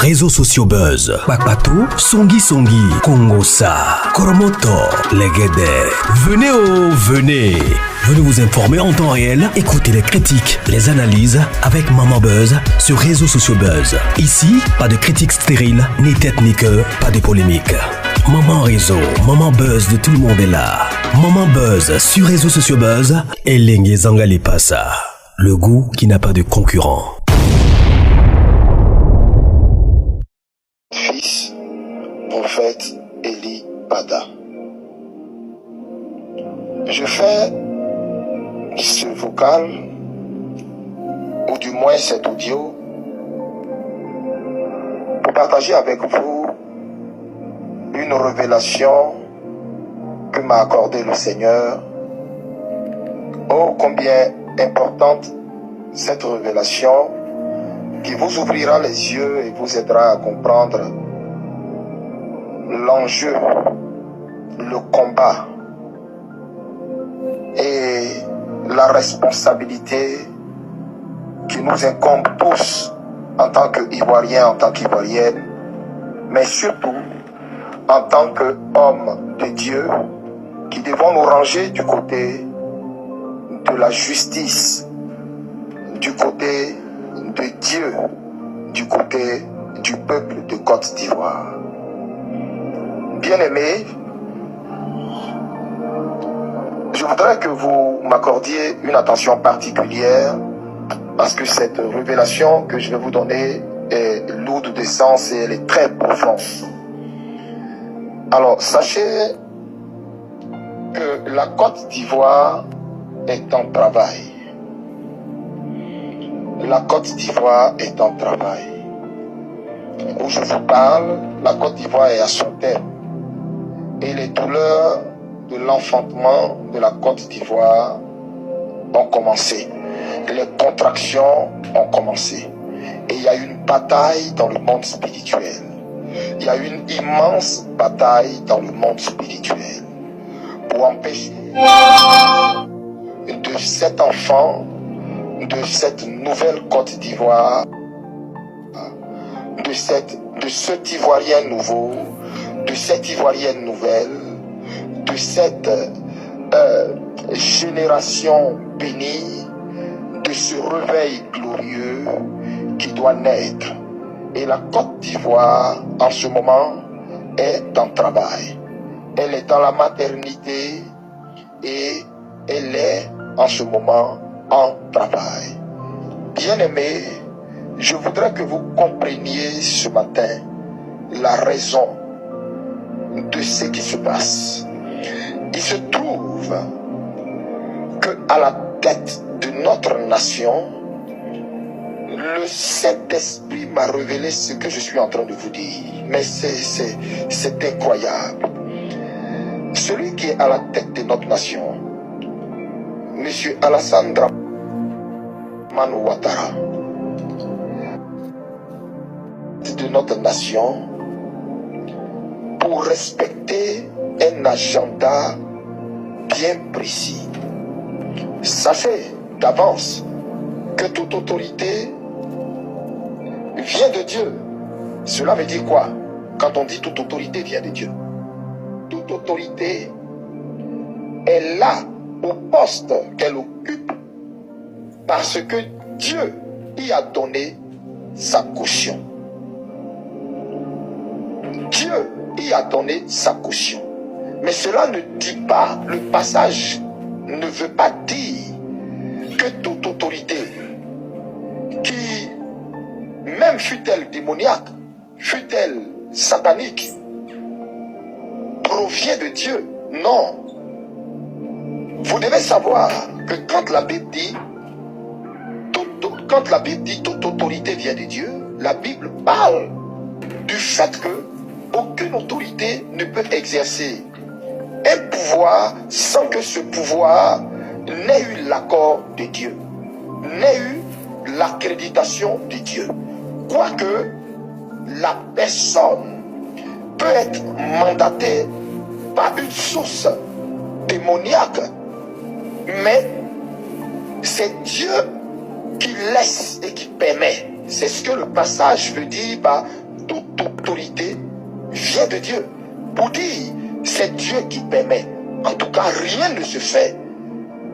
réseaux sociaux buzz. Bakpatou, Songi Songi, Kongosa, Koromoto, Legede. Venez venez. Venez vous informer en temps réel. Écoutez les critiques, les analyses avec Maman Buzz sur réseaux sociaux buzz. Ici, pas de critiques stériles, ni tête ni queue, pas de polémique. Maman réseau, Maman Buzz de tout le monde est là. Maman Buzz sur réseaux sociaux buzz et Lengue Zangali Passa. Le goût qui n'a pas de concurrent. Fils, prophète Eli Pada. Je fais ce vocal, ou du moins cet audio, pour partager avec vous une révélation que m'a accordée le Seigneur. Oh, combien importante cette révélation qui vous ouvrira les yeux et vous aidera à comprendre l'enjeu, le combat et la responsabilité qui nous incombe tous en tant qu'Ivoiriens, en tant qu'Ivoiriennes, mais surtout en tant qu'hommes de Dieu qui devons nous ranger du côté de la justice, du côté de Dieu, du côté du peuple de Côte d'Ivoire. Bien-aimés, je voudrais que vous m'accordiez une attention particulière parce que cette révélation que je vais vous donner est lourde de sens et elle est très profonde. Alors, sachez que la Côte d'Ivoire est en travail. La Côte d'Ivoire est en travail. Où je vous parle, la Côte d'Ivoire est à son terme. Et les douleurs de l'enfantement de la Côte d'Ivoire ont commencé. Les contractions ont commencé. Et il y a une bataille dans le monde spirituel. Il y a une immense bataille dans le monde spirituel pour empêcher de cet enfant, de cette nouvelle Côte d'Ivoire, de cet Ivoirien nouveau, de cette Ivoirienne nouvelle, de cette génération bénie, de ce réveil glorieux qui doit naître. Et la Côte d'Ivoire, en ce moment, est en travail. Elle est dans la maternité et elle est en ce moment en travail. Bien-aimés, je voudrais que vous compreniez ce matin la raison de ce qui se passe. Il se trouve que à la tête de notre nation, le Saint-Esprit m'a révélé ce que je suis en train de vous dire. Mais c'est incroyable. Celui qui est à la tête de notre nation, Monsieur Alassane Dramane Ouattara, de notre nation, pour respecter un agenda bien précis. Sachez d'avance que toute autorité vient de Dieu. Cela veut dire quoi? Quand on dit toute autorité vient de Dieu, toute autorité est là au poste qu'elle occupe parce que Dieu y a donné sa caution. Dieu y a donné sa caution. Mais cela ne dit pas, le passage ne veut pas dire que toute autorité qui, même fut-elle démoniaque, fut-elle satanique, provient de Dieu. Non. Vous devez savoir que quand la Bible dit toute autorité vient de Dieu, la Bible parle du fait que aucune autorité ne peut exercer un pouvoir sans que ce pouvoir n'ait eu l'accord de Dieu, n'ait eu l'accréditation de Dieu. Quoique la personne peut être mandatée par une source démoniaque, mais c'est Dieu qui laisse et qui permet. C'est ce que le passage veut dire par l'autorité vient de Dieu. Pour dire, c'est Dieu qui permet. En tout cas, rien ne se fait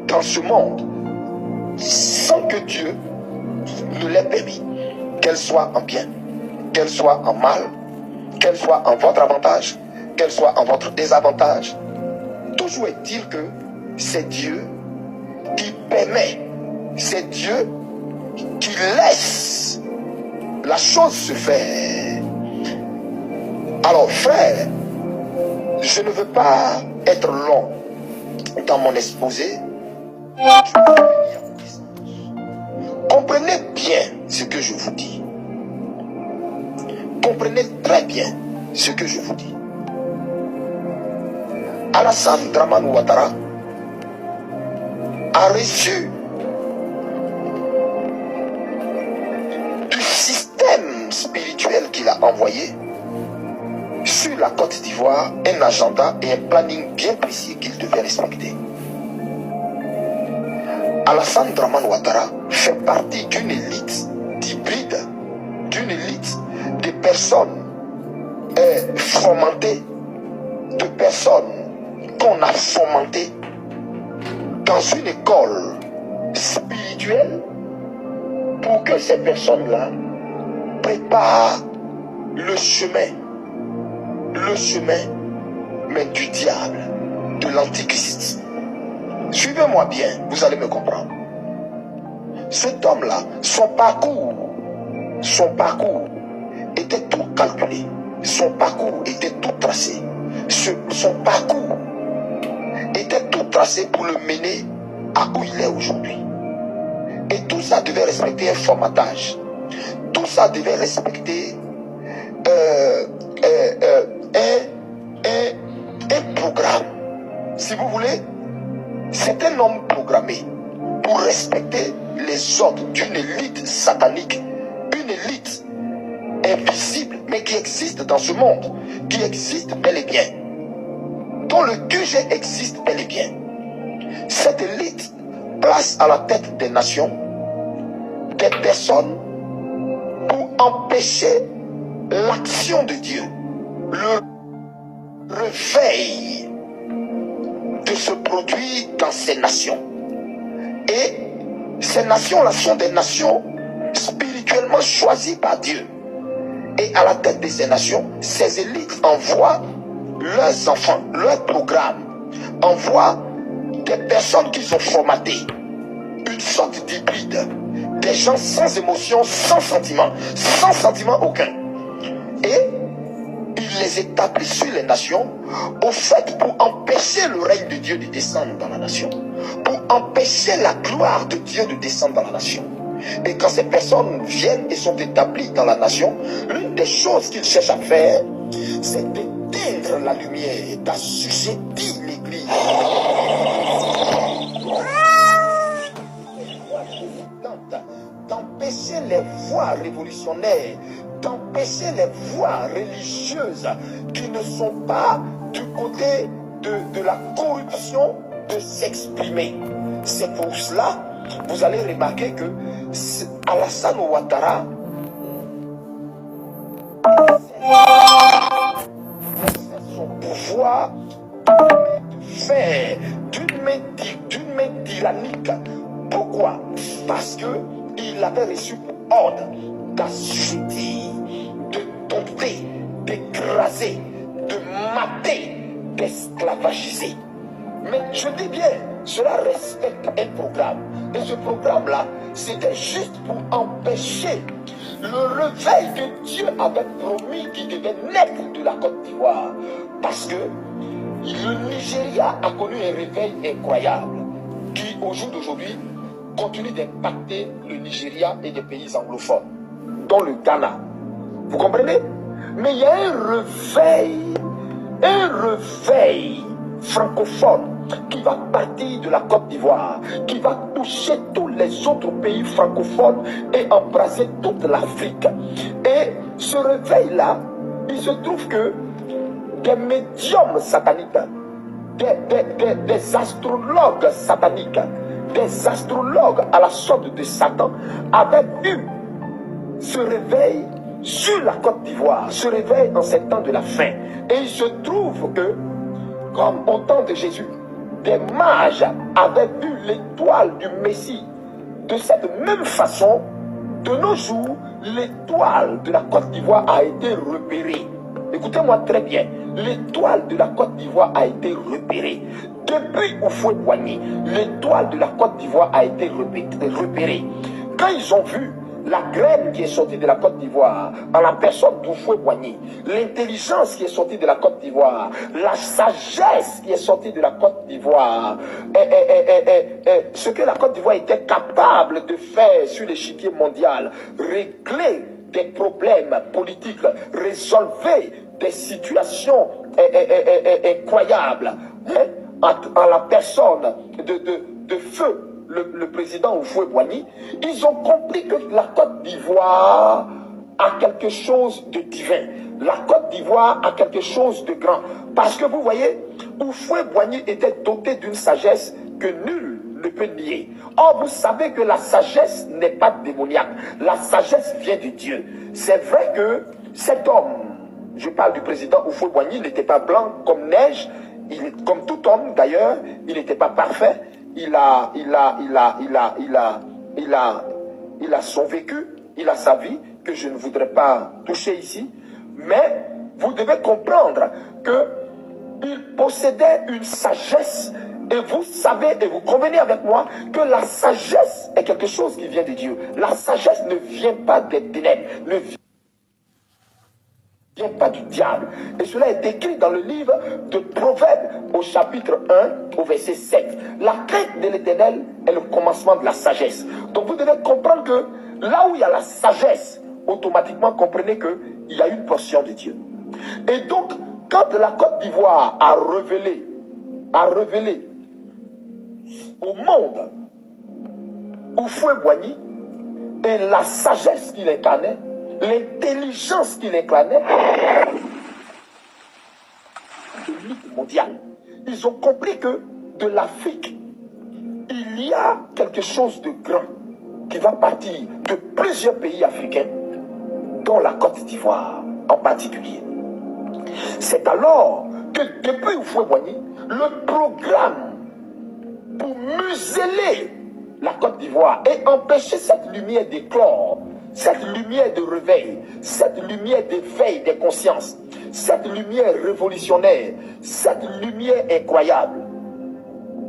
dans ce monde sans que Dieu ne l'ait permis. Qu'elle soit en bien, qu'elle soit en mal, qu'elle soit en votre avantage, qu'elle soit en votre désavantage. Toujours est-il que c'est Dieu qui permet, c'est Dieu qui laisse la chose se faire. Alors frère, je ne veux pas être long dans mon exposé. Comprenez bien ce que je vous dis. Comprenez très bien ce que je vous dis. Alassane Dramane Ouattara a reçu du système spirituel qu'il a envoyé sur la Côte d'Ivoire un agenda et un planning bien précis qu'il devait respecter. Alassane Dramane Ouattara fait partie d'une élite hybride, d'une élite de personnes fomentées, de personnes qu'on a fomentées dans une école spirituelle pour que ces personnes-là préparent le chemin, mais du diable, de l'antichrist. Suivez-moi bien, vous allez me comprendre. Cet homme-là, son parcours était tout calculé. Son parcours était tout tracé. Son parcours était tout tracé pour le mener à où il est aujourd'hui. Et tout ça devait respecter un formatage. Tout ça devait respecter un programme. Si vous voulez, c'est un homme programmé pour respecter les ordres d'une élite satanique, une élite invisible, mais qui existe dans ce monde, qui existe bel et bien, dont le QG existe bel et bien. Cette élite place à la tête des nations des personnes pour empêcher l'action de Dieu, le réveil de se produire dans ces nations. Et ces nations-là sont des nations spirituellement choisies par Dieu. Et à la tête de ces nations, ces élites envoient leurs enfants, leurs programmes, envoient des personnes qu'ils ont formatées, une sorte d'hybride, des gens sans émotion, sans sentiment aucun. Et il les établit sur les nations, au fait pour empêcher le règne de Dieu de descendre dans la nation, pour empêcher la gloire de Dieu de descendre dans la nation. Et quand ces personnes viennent et sont établies dans la nation, l'une des choses qu'ils cherchent à faire, c'est d'éteindre la lumière, d'assujettir l'Église, d'empêcher les voies révolutionnaires, d'empêcher les voies religieuses qui ne sont pas du côté de la corruption de s'exprimer. C'est pour cela, vous allez remarquer que Alassane Ouattara son pouvoir faire d'une main tyrannique. Pourquoi? Parce que il avait reçu pour ordre d'assujettir, de dompter, d'écraser, de mater, d'esclavagiser. Mais je dis bien, cela respecte un programme. Et ce programme-là, c'était juste pour empêcher le réveil que Dieu avait promis qui devait naître de la Côte d'Ivoire. Parce que le Nigeria a connu un réveil incroyable qui, au jour d'aujourd'hui, continue d'impacter le Nigeria et des pays anglophones, dont le Ghana. Vous comprenez? Mais il y a un réveil francophone qui va partir de la Côte d'Ivoire, qui va toucher tous les autres pays francophones et embrasser toute l'Afrique. Et ce réveil-là, il se trouve que des médiums sataniques, des astrologues sataniques, des astrologues à la sorte de Satan avaient eu ce réveil sur la Côte d'Ivoire se réveille en ces temps de la fin. Et il se trouve que, comme au temps de Jésus, des mages avaient vu l'étoile du Messie. De cette même façon, de nos jours, l'étoile de la Côte d'Ivoire a été repérée. Écoutez-moi très bien, l'étoile de la Côte d'Ivoire a été repérée. Depuis Houphouët-Boigny, l'étoile de la Côte d'Ivoire a été repérée. Quand ils ont vu la graine qui est sortie de la Côte d'Ivoire, en la personne d'Houphouët-Boigny, l'intelligence qui est sortie de la Côte d'Ivoire, la sagesse qui est sortie de la Côte d'Ivoire, ce que la Côte d'Ivoire était capable de faire sur l'échiquier mondial, régler des problèmes politiques, résolver des situations incroyables, en la personne de feu le président Houphouët-Boigny, ils ont compris que la Côte d'Ivoire a quelque chose de divin. La Côte d'Ivoire a quelque chose de grand. Parce que vous voyez, Houphouët-Boigny était doté d'une sagesse que nul ne peut nier. Or, vous savez que la sagesse n'est pas démoniaque. La sagesse vient de Dieu. C'est vrai que cet homme, je parle du président Houphouët-Boigny, il n'était pas blanc comme neige, comme tout homme d'ailleurs, il n'était pas parfait. Il a son vécu, il a sa vie que je ne voudrais pas toucher ici. Mais vous devez comprendre qu'il possédait une sagesse. Et vous savez, et vous convenez avec moi, que la sagesse est quelque chose qui vient de Dieu. La sagesse ne vient pas des ténèbres, ne vient pas du diable. Et cela est écrit dans le livre de Proverbes au chapitre 1, au verset 7. La crainte de l'Éternel est le commencement de la sagesse. Donc vous devez comprendre que là où il y a la sagesse, automatiquement comprenez qu'il y a une portion de Dieu. Et donc, quand la Côte d'Ivoire a révélé au monde Houphouët-Boigny et la sagesse qu'il incarnait, l'intelligence qu'il incarnait, de l'élite mondiale, ils ont compris que de l'Afrique, il y a quelque chose de grand qui va partir de plusieurs pays africains, dont la Côte d'Ivoire en particulier. C'est alors que depuis Houphouët-Boigny, le programme pour museler la Côte d'Ivoire et empêcher cette lumière d'éclore, cette lumière de réveil, cette lumière d'éveil des consciences, cette lumière révolutionnaire, cette lumière incroyable.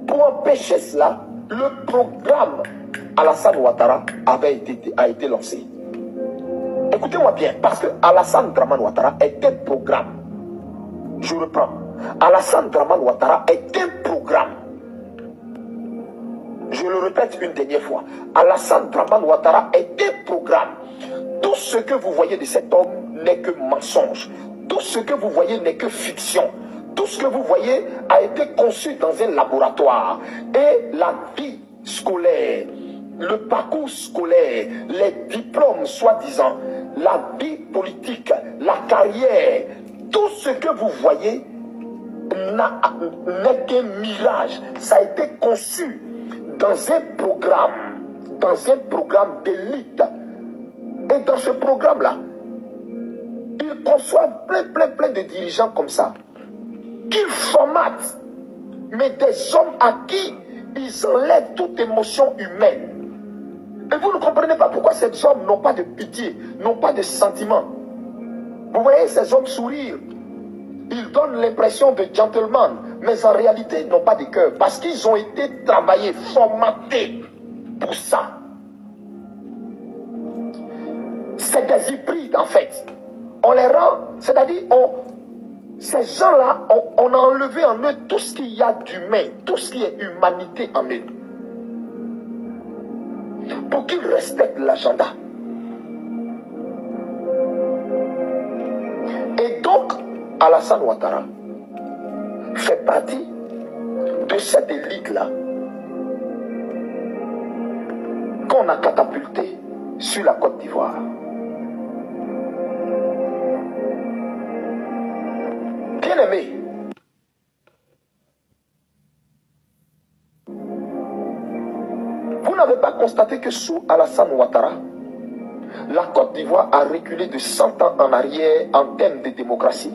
Pour empêcher cela, le programme Alassane Ouattara a été lancé. Écoutez-moi bien, parce que Alassane Dramane Ouattara est un programme. Je reprends. Alassane Dramane Ouattara est un programme. Je le répète une dernière fois. Alassane Dramane Ouattara est un programme. Tout ce que vous voyez de cet homme n'est que mensonge. Tout ce que vous voyez n'est que fiction. Tout ce que vous voyez a été conçu dans un laboratoire. Et la vie scolaire, le parcours scolaire, les diplômes soi-disant, la vie politique, la carrière, tout ce que vous voyez n'est qu'un mirage. Ça a été conçu dans un programme d'élite. Et dans ce programme-là, ils conçoivent plein de dirigeants comme ça, qu'ils formatent, mais des hommes à qui ils enlèvent toute émotion humaine. Et vous ne comprenez pas pourquoi ces hommes n'ont pas de pitié, n'ont pas de sentiments. Vous voyez ces hommes sourire, ils donnent l'impression de gentlemen, mais en réalité ils n'ont pas de cœur, parce qu'ils ont été travaillés, formatés pour ça. C'est des hybrides en fait. On les rend, c'est-à-dire ces gens-là, on a enlevé en eux tout ce qu'il y a d'humain, tout ce qui est humanité en eux, pour qu'ils respectent l'agenda. Et donc, Alassane Ouattara fait partie de cette élite-là qu'on a catapultée sur la Côte d'Ivoire. Bien-aimés, vous n'avez pas constaté que sous Alassane Ouattara, la Côte d'Ivoire a reculé de 100 ans en arrière en termes de démocratie?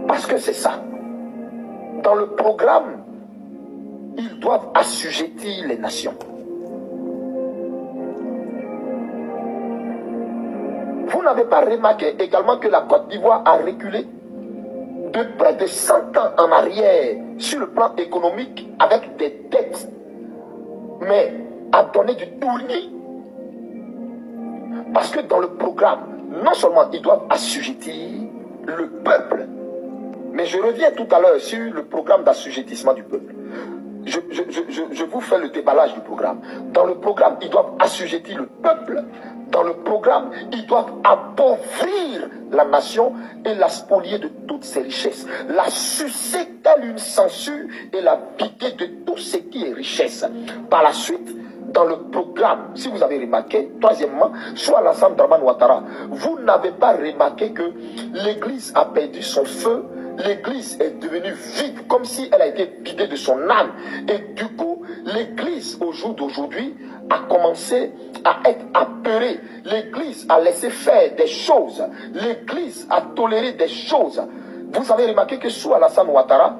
Parce que c'est ça. Dans le programme, ils doivent assujettir les nations. Vous n'avez pas remarqué également que la Côte d'Ivoire a reculé de près de 100 ans en arrière sur le plan économique avec des dettes, mais a donné du tournis? Parce que dans le programme, non seulement ils doivent assujettir le peuple, mais je reviens tout à l'heure sur le programme d'assujettissement du peuple. Je vous fais le déballage du programme. Dans le programme, ils doivent assujettir le peuple. Dans le programme, ils doivent appauvrir la nation et la spolier de toutes ses richesses. La sucer telle une censure et la vider de tout ce qui est richesse. Par la suite, dans le programme, si vous avez remarqué, troisièmement, soit l'ensemble Dramane Ouattara, vous n'avez pas remarqué que l'église a perdu son feu, l'église est devenue vide, comme si elle a été vidée de son âme. Et du coup, l'église, au jour d'aujourd'hui, a commencé à être apeurée. L'église a laissé faire des choses. L'église a toléré des choses. Vous avez remarqué que sous Alassane Ouattara,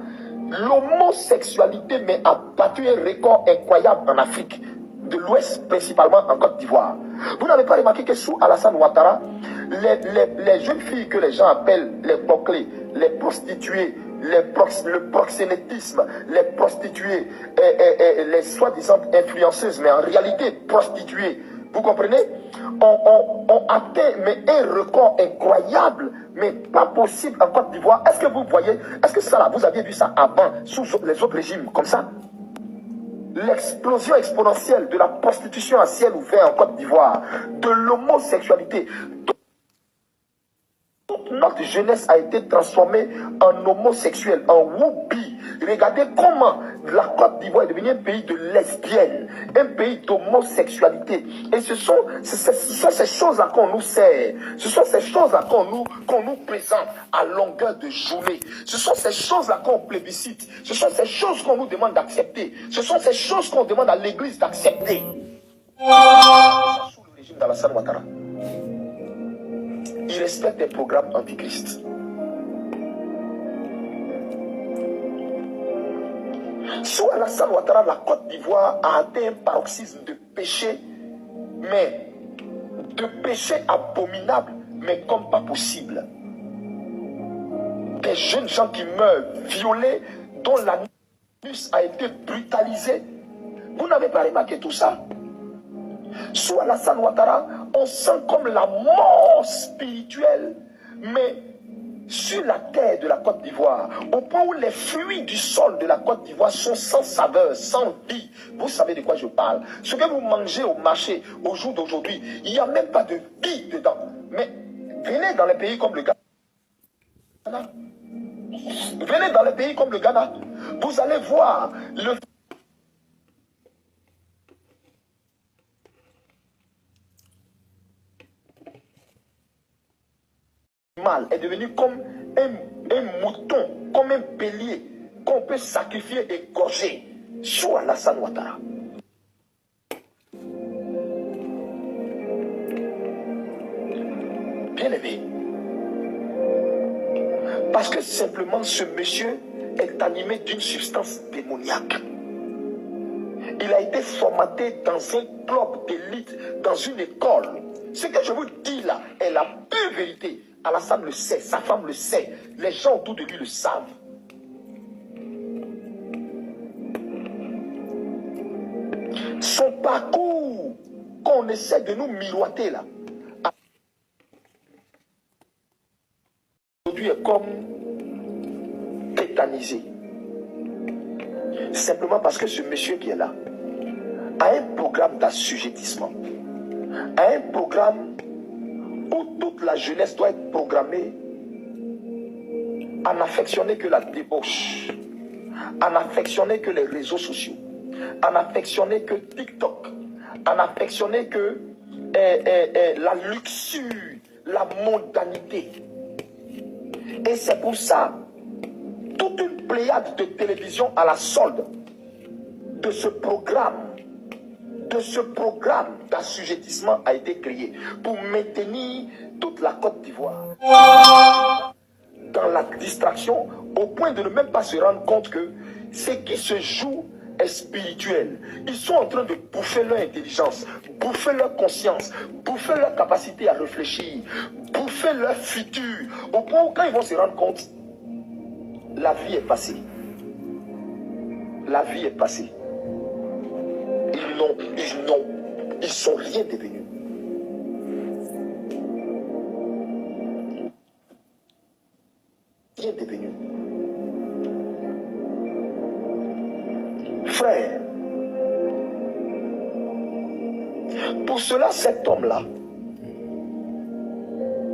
l'homosexualité a battu un record incroyable en Afrique de l'Ouest, principalement en Côte d'Ivoire. Vous n'avez pas remarqué que sous Alassane Ouattara, les jeunes filles que les gens appellent les bouclées, les prostituées, le proxénétisme, les prostituées, les soi-disant influenceuses, mais en réalité prostituées, vous comprenez, ont atteint un record incroyable, mais pas possible en Côte d'Ivoire. Est-ce que vous voyez, est-ce que ça là, vous aviez vu ça avant, sous les autres régimes comme ça? L'explosion exponentielle de la prostitution à ciel ouvert en Côte d'Ivoire, de l'homosexualité. Toute notre jeunesse a été transformée en homosexuel, en whoopi. Regardez comment la Côte d'Ivoire est devenue un pays de lesbiennes, un pays d'homosexualité. Et ce sont ces choses-là qu'on nous sert. Ce sont ces choses-là qu'on nous présente à longueur de journée. Ce sont ces choses-là qu'on plébiscite. Ce sont ces choses qu'on nous demande d'accepter. Ce sont ces choses qu'on demande à l'Église d'accepter. Sous le régime d'Alassane Ouattara, il respecte des programmes antichrist. Sous Alassane Ouattara, la Côte d'Ivoire a atteint un paroxysme de péché, mais de péché abominable, mais comme pas possible. Des jeunes gens qui meurent violés, dont l'anus a été brutalisé. Vous n'avez pas remarqué tout ça? Sous Alassane Ouattara, on sent comme la mort spirituelle, mais sur la terre de la Côte d'Ivoire, au point où les fruits du sol de la Côte d'Ivoire sont sans saveur, sans vie. Vous savez de quoi je parle? Ce que vous mangez au marché au jour d'aujourd'hui, il n'y a même pas de vie dedans. Mais venez dans les pays comme le Ghana. Venez dans les pays comme le Ghana. Vous allez voir le mal est devenu comme un mouton, comme un bélier qu'on peut sacrifier et égorger sous Alassane Ouattara. Bien aimé, parce que simplement ce monsieur est animé d'une substance démoniaque. Il a été formaté dans un club d'élite, dans une école. Ce que je vous dis là est la pure vérité. Alassane le sait, sa femme le sait, les gens autour de lui le savent. Son parcours qu'on essaie de nous miroiter là, aujourd'hui est comme tétanisé. Simplement parce que ce monsieur qui est là a un programme d'assujettissement, a un programme où toute la jeunesse doit être programmée à n'affectionner que la débauche, à n'affectionner que les réseaux sociaux, à n'affectionner que TikTok, à n'affectionner que la luxure, la mondanité. Et c'est pour ça, toute une pléiade de télévision à la solde de ce programme de ce programme d'assujettissement a été créé pour maintenir toute la Côte d'Ivoire dans la distraction, au point de ne même pas se rendre compte que ce qui se joue est spirituel. Ils sont en train de bouffer leur intelligence, bouffer leur conscience, bouffer leur capacité à réfléchir, bouffer leur futur, au point où quand ils vont se rendre compte, la vie est passée. La vie est passée. Ils sont rien devenus. Rien devenu. Frère, pour cela, cet homme-là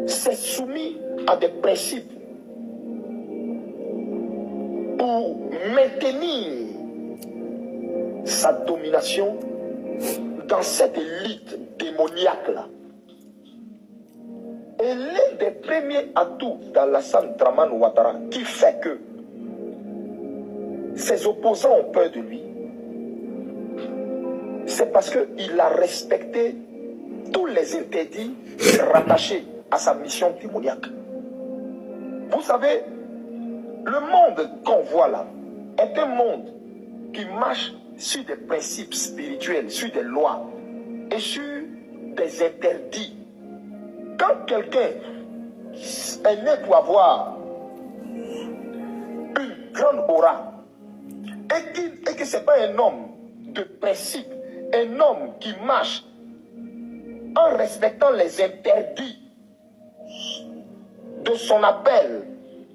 s'est soumis à des principes pour maintenir sa domination dans cette élite démoniaque-là. Et l'un des premiers atouts d'Alassane Dramane Ouattara qui fait que ses opposants ont peur de lui, c'est parce qu'il a respecté tous les interdits rattachés à sa mission démoniaque. Vous savez, le monde qu'on voit là est un monde qui marche sur des principes spirituels, sur des lois et sur des interdits. Quand quelqu'un est né pour avoir une grande aura et que ce n'est pas un homme de principe, un homme qui marche en respectant les interdits de son appel,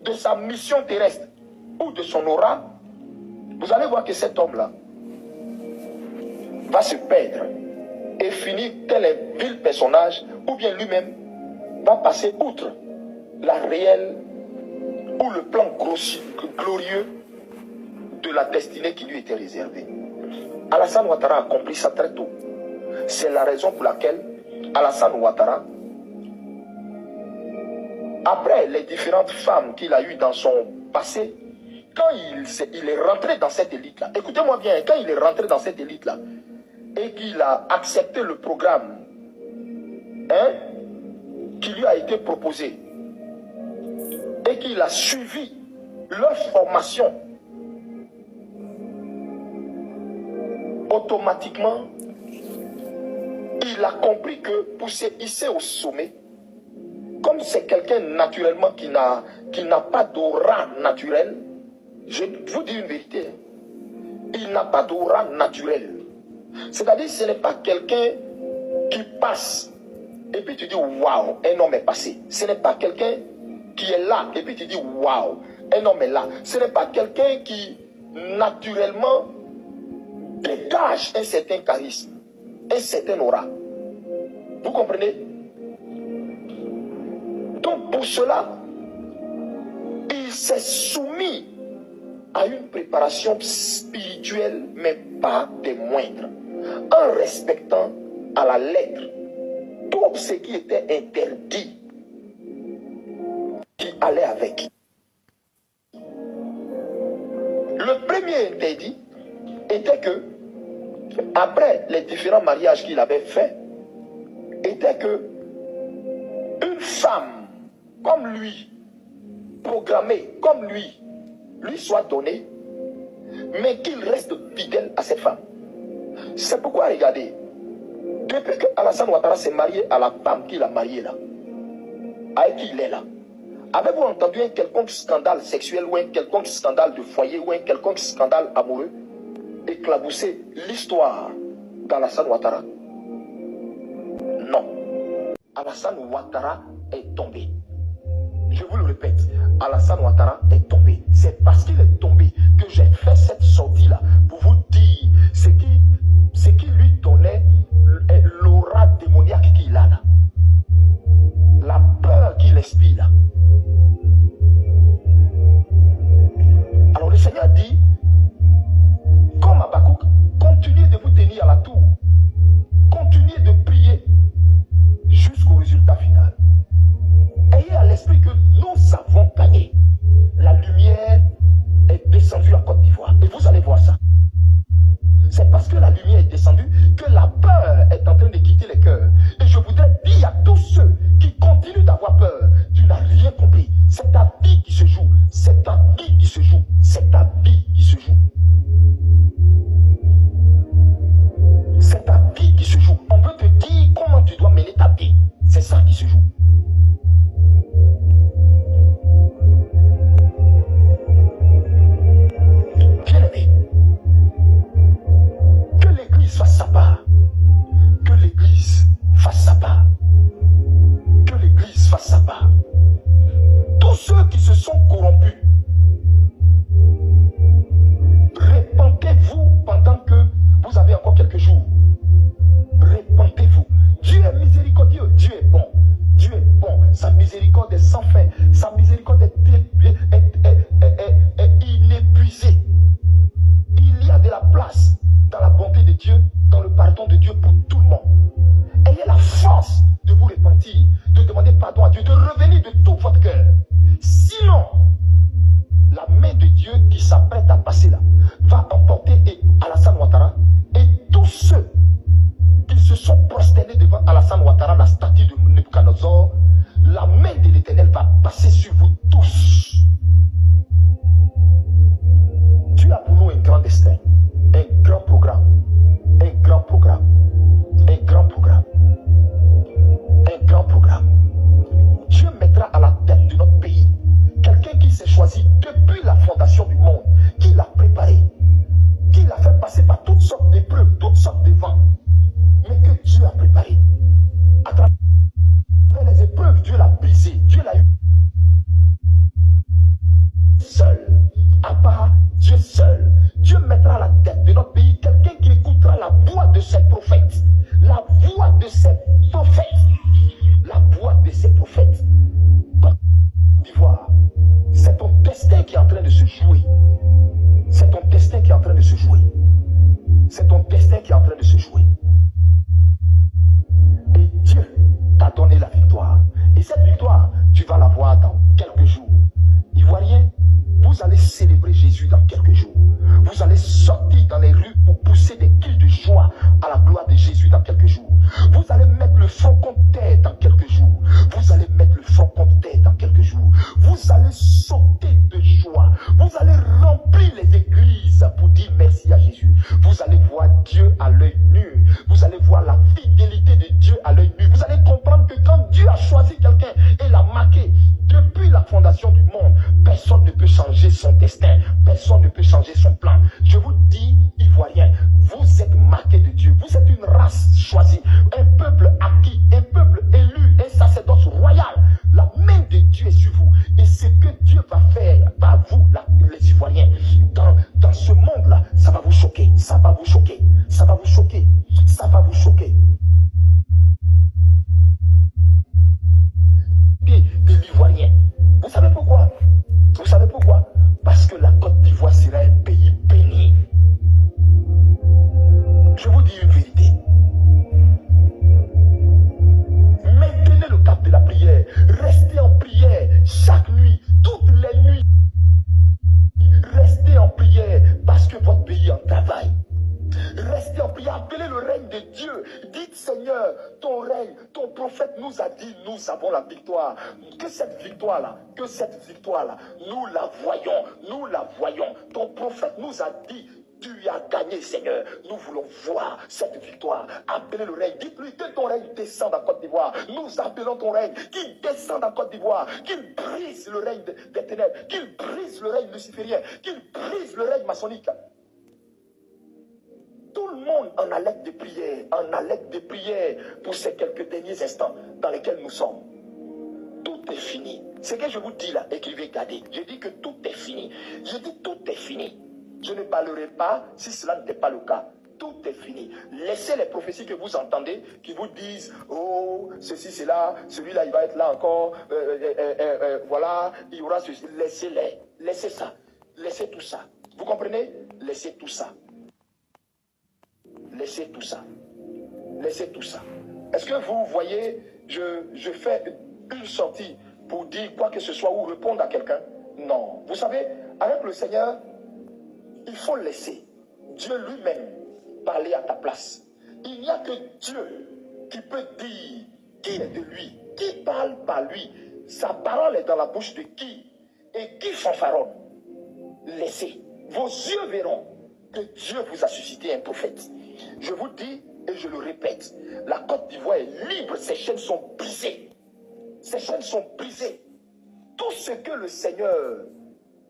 de sa mission terrestre ou de son aura, vous allez voir que cet homme-là va se perdre et finir tel un vil personnage, ou bien lui-même va passer outre la réelle ou le plan glorieux de la destinée qui lui était réservée. Alassane Ouattara a accompli ça très tôt. C'est la raison pour laquelle Alassane Ouattara, après les différentes femmes qu'il a eues dans son passé, quand il est rentré dans cette élite-là, écoutez-moi bien, quand il est rentré dans cette élite-là, et qu'il a accepté le programme qui lui a été proposé, et qu'il a suivi leur formation, automatiquement, il a compris que pour se hisser au sommet, comme c'est quelqu'un naturellement qui n'a pas d'aura naturelle, je vous dis une vérité, il n'a pas d'aura naturelle. C'est-à-dire, ce n'est pas quelqu'un qui passe et puis tu dis waouh, un homme est passé. Ce n'est pas quelqu'un qui est là et puis tu dis waouh, un homme est là. Ce n'est pas quelqu'un qui naturellement dégage un certain charisme, un certain aura. Vous comprenez? Donc pour cela, il s'est soumis à une préparation spirituelle, mais pas des moindres, en respectant à la lettre tout ce qui était interdit, qui allait avec. Le premier interdit était que, après les différents mariages qu'il avait faits, était que une femme comme lui, programmée comme lui soit donnée, mais qu'il reste fidèle à cette femme. C'est pourquoi, regardez, depuis que Alassane Ouattara s'est marié à la femme qu'il a mariée là, avec qui il est là, avez-vous entendu un quelconque scandale sexuel ou un quelconque scandale de foyer ou un quelconque scandale amoureux éclabousser l'histoire d'Alassane Ouattara? Non. Alassane Ouattara est tombé. Je vous le répète, Alassane Ouattara est tombé. C'est parce qu'il est tombé que j'ai fait cette sortie-là pour vous dire ce qui lui donnait l'aura démoniaque qu'il a là. La peur qu'il inspire là. Alors le Seigneur dit, comme Habakkuk, continuez de vous tenir à la tour. Continuez de prier jusqu'au résultat final. Ayez à l'esprit que nous avons gagné. La lumière est descendue en Côte d'Ivoire. Et vous allez voir ça. C'est parce que la lumière est descendue que la face à bas. Tous ceux qui se sont corrompus, répentez-vous pendant que vous avez encore quelques jours. Répentez-vous. Dieu est miséricordieux, Dieu est bon. Dieu est bon, sa miséricorde est sans fin, sa miséricorde est inépuisée. Il y a de la place dans la bonté de Dieu, dans le pardon de Dieu pour tout le monde. Ayez la force de vous repentir, de demander pardon à Dieu, de revenir de tout votre cœur. Sinon, la main de Dieu qui s'apprête à passer là va emporter Alassane Ouattara et tous ceux qui se sont prosternés devant Alassane Ouattara, la statue de Nebuchadnezzar. La main de l'Éternel va passer sur vous tous. Dieu a pour nous un grand destin, un grand programme, un grand programme, un grand programme, un grand programme. Dieu mettra à la tête de notre pays quelqu'un qui s'est choisi depuis la fondation du monde, qui l'a préparé, qui l'a fait passer par toutes sortes d'épreuves, toutes sortes de vents, mais que Dieu a préparé. À travers les épreuves, Dieu l'a brisé, Dieu l'a eu seul, à part Dieu seul. Dieu mettra à la tête de notre pays quelqu'un qui écoutera la voix de ses prophètes, la voix de ses prophètes, la voix de ses prophètes. D'Ivoire, c'est ton destin qui est en train de se jouer. C'est ton destin qui est en train de se jouer. C'est ton destin qui est en train de se jouer. Et Dieu t'a donné la victoire. Et cette victoire, tu vas la voir dans quelques jours. Ivoirien, vous allez célébrer Jésus dans quelques jours. Vous allez sortir dans les rues pour pousser des cris de joie à la gloire de Jésus dans quelques jours. Vous allez mettre le front contre terre dans quelques jours. Vous allez mettre le front contre terre dans quelques jours. Vous allez sauter de joie. Vous allez remplir les églises pour dire merci à Jésus. Vous allez voir Dieu à l'œil nu. Vous allez voir la fidélité de Dieu à l'œil nu. Vous allez comprendre que quand Dieu a choisi quelqu'un et l'a marqué depuis la fondation du monde, personne ne peut changer son destin. Personne ne peut changer son plan. Je vous dis, Ivoiriens, vous êtes marqués de Dieu. Vous êtes une race choisie, un peuple acquis, un peuple élu, un sacerdoce royal. La main de Dieu est sur vous. Et ce que Dieu va faire par vous, là, les Ivoiriens, dans ce monde-là, ça va vous choquer, ça va vous choquer, ça va vous choquer, ça va vous choquer. De l'Ivoirien. Vous savez pourquoi? Vous savez pourquoi? Parce que la Côte d'Ivoire sera un pays béni. Je vous dis une vérité. Maintenez le cap de la prière. Restez en prière chaque nuit, toutes les nuits. Restez en prière parce que votre pays en travaille. Restez en prière, appelez le règne de Dieu. Dites Seigneur, ton règne, ton prophète nous a dit, nous avons la victoire. Que cette victoire-là, nous la voyons, nous la voyons. Ton prophète nous a dit, tu as gagné Seigneur. Nous voulons voir cette victoire. Appelez le règne. Dites-lui que ton règne descende en Côte d'Ivoire. Nous appelons ton règne. Qu'il descende en Côte d'Ivoire. Qu'il brise le règne des ténèbres. Qu'il brise le règne luciférien. Qu'il brise le règne maçonnique. Tout le monde en haleine de prière pour ces quelques derniers instants dans lesquels nous sommes. Tout est fini. Ce que je vous dis là, écrivez, gardez. Je dis que tout est fini. Je dis tout est fini. Je ne parlerai pas si cela n'était pas le cas. Tout est fini. Laissez les prophéties que vous entendez, qui vous disent, oh, ceci, cela, celui-là, il va être là encore, voilà, il y aura ceci. Laissez-les. Laissez ça. Laissez tout ça. Vous comprenez? Laissez tout ça. Laissez tout ça. Laissez tout ça. Est-ce que vous voyez, je fais une sortie pour dire quoi que ce soit ou répondre à quelqu'un? Non. Vous savez, avec le Seigneur, il faut laisser Dieu lui-même parler à ta place. Il n'y a que Dieu qui peut dire qui est de lui, qui parle par lui. Sa parole est dans la bouche de qui et qui fanfaronne. Laissez. Vos yeux verront que Dieu vous a suscité un prophète. Je vous dis et je le répète, la Côte d'Ivoire est libre, ses chaînes sont brisées. Ces chaînes sont brisées. Tout ce que le Seigneur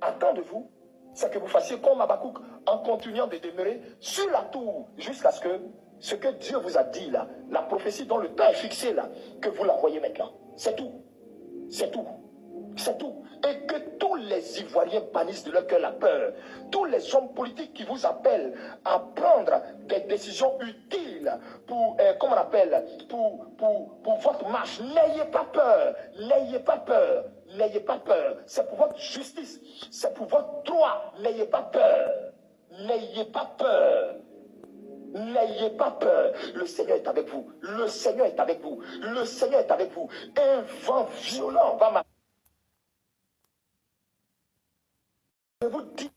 attend de vous, c'est que vous fassiez comme Habakkuk en continuant de demeurer sur la tour jusqu'à ce que Dieu vous a dit là, la prophétie dont le temps est fixé là, que vous la voyez maintenant. C'est tout. C'est tout. C'est tout. Et que tous les Ivoiriens bannissent de leur cœur la peur. Tous les hommes politiques qui vous appellent à prendre des décisions utiles pour, comment on appelle, pour votre marche. N'ayez pas peur. N'ayez pas peur. N'ayez pas peur. C'est pour votre justice. C'est pour votre droit. N'ayez pas peur. N'ayez pas peur. N'ayez pas peur. Le Seigneur est avec vous. Le Seigneur est avec vous. Le Seigneur est avec vous. Un vent violent va m'arriver. Je vous dis